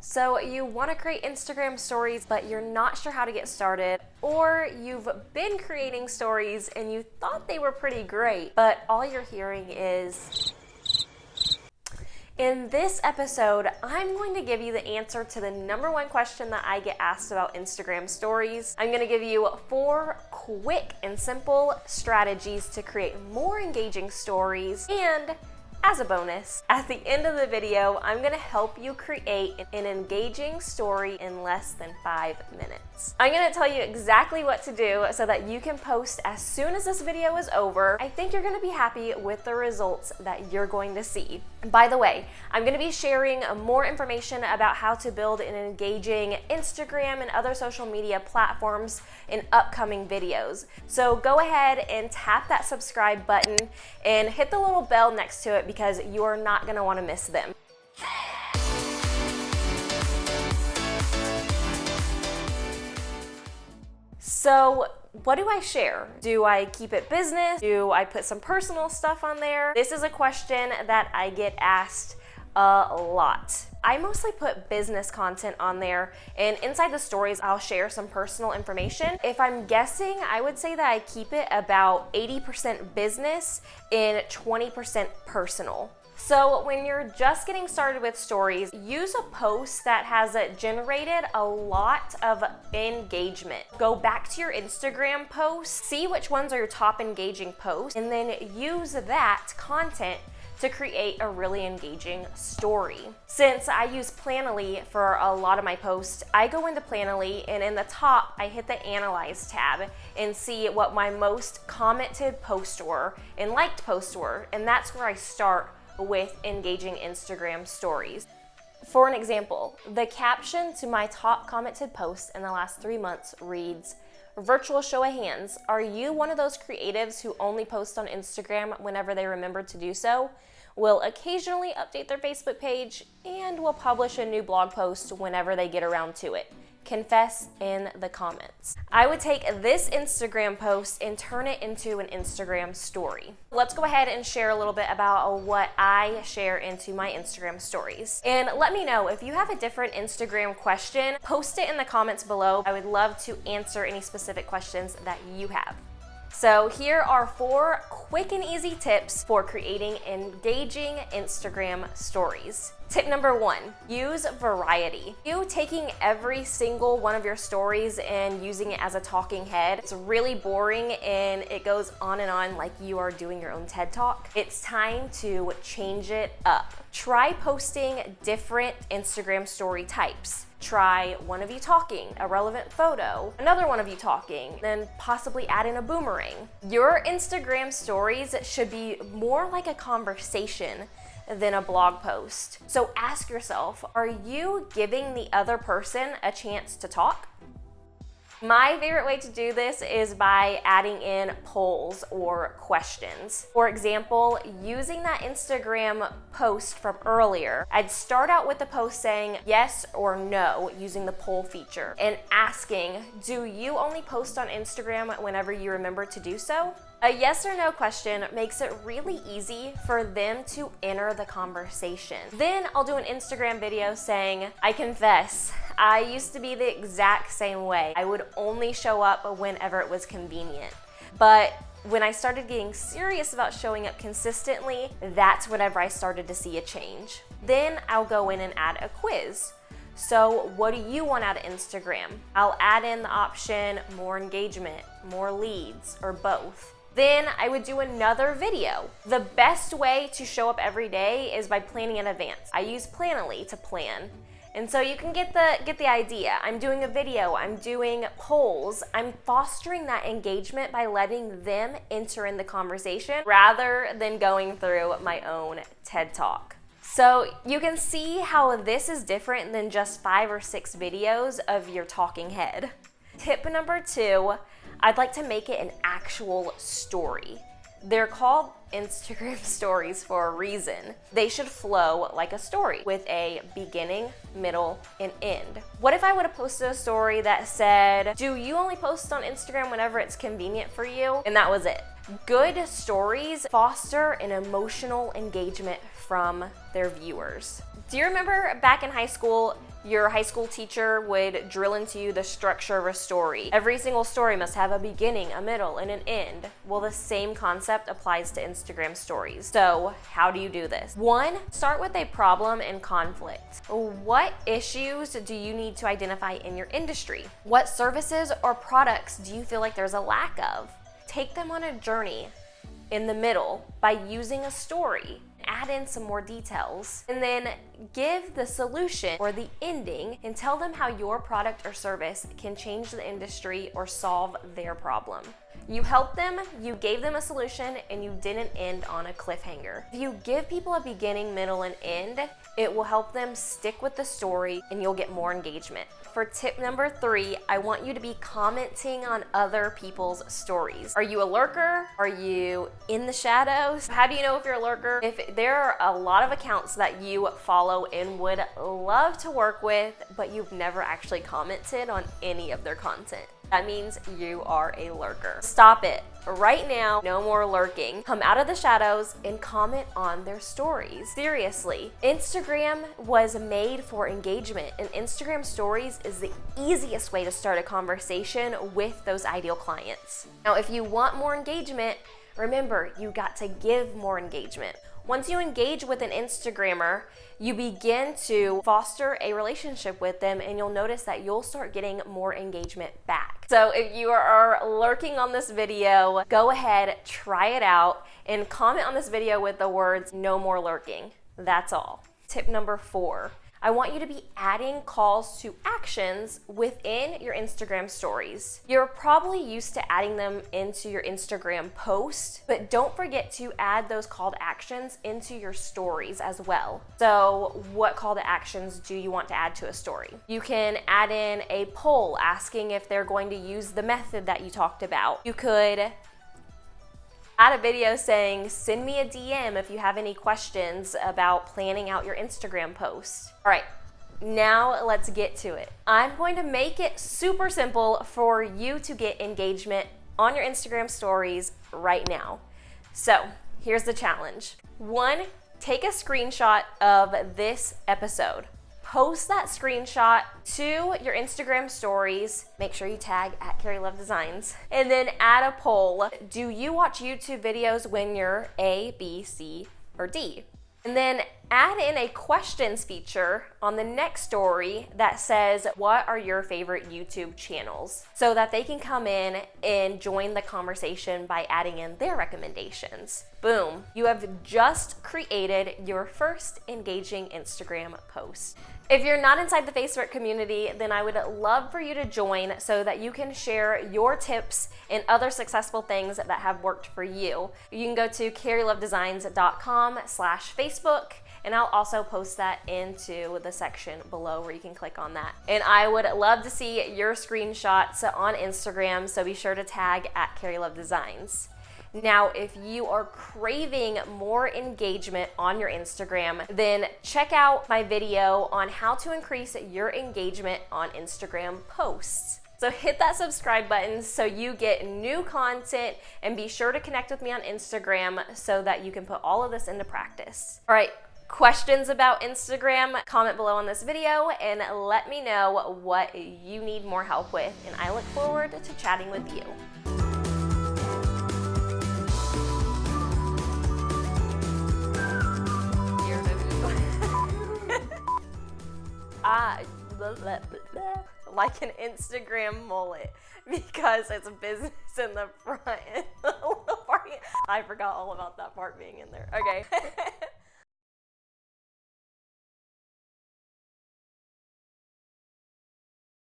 So you want to create Instagram stories, but you're not sure how to get started, or you've been creating stories and you thought they were pretty great, but all you're hearing is... In this episode, I'm going to give you the answer to the number one question that I get asked about Instagram stories. I'm going to give you 4 quick and simple strategies to create more engaging stories, and as a bonus, at the end of the video, I'm going to help you create an engaging story in less than 5 minutes. I'm going to tell you exactly what to do so that you can post as soon as this video is over. I think you're going to be happy with the results that you're going to see. By the way, I'm going to be sharing more information about how to build an engaging Instagram and other social media platforms in upcoming videos. So go ahead and tap that subscribe button and hit the little bell next to it because you are not going to want to miss them. So what do I share? Do I keep it business? Do I put some personal stuff on there? This is a question that I get asked a lot. I mostly put business content on there, and inside the stories I'll share some personal information. If I'm guessing, I would say that I keep it about 80% business and 20% personal. So when you're just getting started with stories, use a post that has generated a lot of engagement. Go back to your Instagram posts, see which ones are your top engaging posts, and then use that content to create a really engaging story. Since I use Planoly for a lot of my posts, I go into Planoly and in the top, I hit the Analyze tab and see what my most commented posts were and liked posts were, and that's where I start with engaging Instagram stories. For an example, the caption to my top commented posts in the last 3 months reads, "Virtual show of hands, are you one of those creatives who only post on Instagram whenever they remember to do so? Will occasionally update their Facebook page and will publish a new blog post whenever they get around to it? Confess in the comments." I would take this Instagram post and turn it into an Instagram story. Let's go ahead and share a little bit about what I share into my Instagram stories. And let me know if you have a different Instagram question, post it in the comments below. I would love to answer any specific questions that you have. So here are 4 quick and easy tips for creating engaging Instagram stories. Tip number 1, use variety. You taking every single one of your stories and using it as a talking head, it's really boring and it goes on and on like you are doing your own TED Talk. It's time to change it up. Try posting different Instagram story types. Try one of you talking, a relevant photo, another one of you talking, then possibly add in a boomerang. Your Instagram stories should be more like a conversation than a blog post. So ask yourself, are you giving the other person a chance to talk? My favorite way to do this is by adding in polls or questions. For example, using that Instagram post from earlier, I'd start out with the post saying yes or no using the poll feature and asking, do you only post on Instagram whenever you remember to do so? A yes or no question makes it really easy for them to enter the conversation. Then I'll do an Instagram video saying, I confess, I used to be the exact same way. I would only show up whenever it was convenient. But when I started getting serious about showing up consistently, that's whenever I started to see a change. Then I'll go in and add a quiz. So what do you want out of Instagram? I'll add in the option more engagement, more leads, or both. Then I would do another video. The best way to show up every day is by planning in advance. I use Planoly to plan. And so you can get the idea. I'm doing a video, I'm doing polls, I'm fostering that engagement by letting them enter in the conversation rather than going through my own TED Talk. So you can see how this is different than just 5 or 6 videos of your talking head. Tip number 2, I'd like to make it an actual story. They're called Instagram stories for a reason. They should flow like a story with a beginning, middle, and end. What if I would have posted a story that said, do you only post on Instagram whenever it's convenient for you? And that was it. Good stories foster an emotional engagement from their viewers. Do you remember back in high school, Your high school teacher would drill into you the structure of a story. Every single story must have a beginning, a middle, and an end. Well, the same concept applies to Instagram stories. So how do you do this? 1, start with a problem and conflict. What issues do you need to identify in your industry? What services or products do you feel like there's a lack of? Take them on a journey in the middle by using a story. Add in some more details, and then give the solution or the ending and tell them how your product or service can change the industry or solve their problem. You helped them, you gave them a solution, and you didn't end on a cliffhanger. If you give people a beginning, middle, and end, it will help them stick with the story and you'll get more engagement. For tip number 3, I want you to be commenting on other people's stories. Are you a lurker? Are you in the shadows? How do you know if you're a lurker? If there are a lot of accounts that you follow and would love to work with, but you've never actually commented on any of their content, that means you are a lurker. Stop it. Right now, no more lurking. Come out of the shadows and comment on their stories. Seriously, Instagram was made for engagement, and Instagram stories is the easiest way to start a conversation with those ideal clients. Now, if you want more engagement, remember, you got to give more engagement. Once you engage with an Instagrammer, you begin to foster a relationship with them, and you'll notice that you'll start getting more engagement back. So if you are lurking on this video, go ahead, try it out, and comment on this video with the words, "No more lurking." That's all. Tip number 4. I want you to be adding calls to actions within your Instagram stories. You're probably used to adding them into your Instagram post, but don't forget to add those call to actions into your stories as well. So what call to actions do you want to add to a story? You can add in a poll asking if they're going to use the method that you talked about. You could add a video saying, "Send me a DM if you have any questions about planning out your Instagram post." All right, now let's get to it. I'm going to make it super simple for you to get engagement on your Instagram stories right now. So here's the challenge. 1, take a screenshot of this episode. Post that screenshot to your Instagram stories. Make sure you tag at Carrie Love Designs. And then add a poll. Do you watch YouTube videos when you're A, B, C, or D? And then add in a questions feature on the next story that says, what are your favorite YouTube channels? So that they can come in and join the conversation by adding in their recommendations. Boom, you have just created your first engaging Instagram post. If you're not inside the Facebook community, then I would love for you to join so that you can share your tips and other successful things that have worked for you. You can go to carrielovedesigns.com/Facebook, and I'll also post that into the section below where you can click on that. And I would love to see your screenshots on Instagram, so be sure to tag at Carrie Love Designs. Now, if you are craving more engagement on your Instagram, then check out my video on how to increase your engagement on Instagram posts. So hit that subscribe button so you get new content, and be sure to connect with me on Instagram so that you can put all of this into practice. All right, questions about Instagram, comment below on this video and let me know what you need more help with, and I look forward to chatting with you. Like an Instagram mullet, because it's a business in the front. I forgot all about that part being in there. Okay.